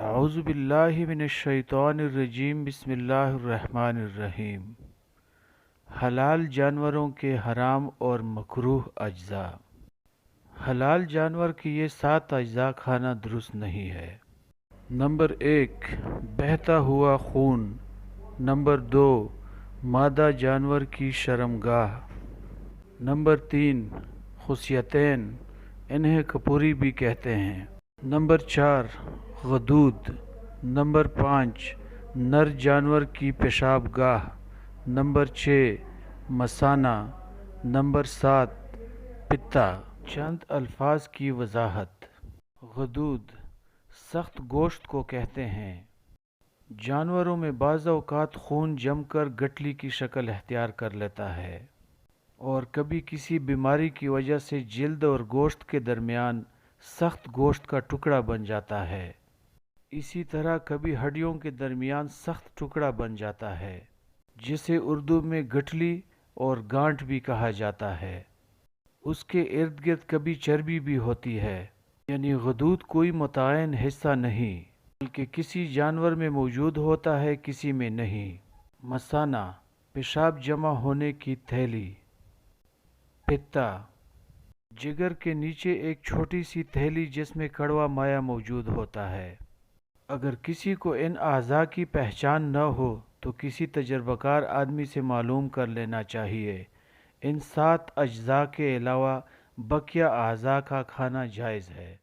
اعوذ باللہ من الشیطان الرجیم بسم اللہ الرحمن الرحیم۔ حلال جانوروں کے حرام اور مکروہ اجزاء۔ حلال جانور کی یہ 7 اجزاء کھانا درست نہیں ہے۔ نمبر 1، بہتا ہوا خون۔ نمبر 2، مادہ جانور کی شرمگاہ۔ نمبر 3، خصیتین، انہیں کپوری بھی کہتے ہیں۔ نمبر 4، غدود۔ نمبر 5، نر جانور کی پیشاب گاہ۔ نمبر 6، مثانہ۔ نمبر 7، پتا۔ چند الفاظ کی وضاحت۔ غدود سخت گوشت کو کہتے ہیں۔ جانوروں میں بعض اوقات خون جم کر گٹھلی کی شکل اختیار کر لیتا ہے اور کبھی کسی بیماری کی وجہ سے جلد اور گوشت کے درمیان سخت گوشت کا ٹکڑا بن جاتا ہے۔ اسی طرح کبھی ہڈیوں کے درمیان سخت ٹکڑا بن جاتا ہے، جسے اردو میں گٹھلی اور گانٹھ بھی کہا جاتا ہے۔ اس کے ارد گرد کبھی چربی بھی ہوتی ہے، یعنی غدود کوئی متعین حصہ نہیں، بلکہ کسی جانور میں موجود ہوتا ہے، کسی میں نہیں۔ مثانہ، پیشاب جمع ہونے کی تھیلی۔ پتا، جگر کے نیچے ایک چھوٹی سی تھیلی جس میں کڑوا مایع موجود ہوتا ہے۔ اگر کسی کو ان اعضاء کی پہچان نہ ہو تو کسی تجربہ کار آدمی سے معلوم کر لینا چاہیے۔ ان 7 اجزاء کے علاوہ بقیہ اعضاء کا کھانا جائز ہے۔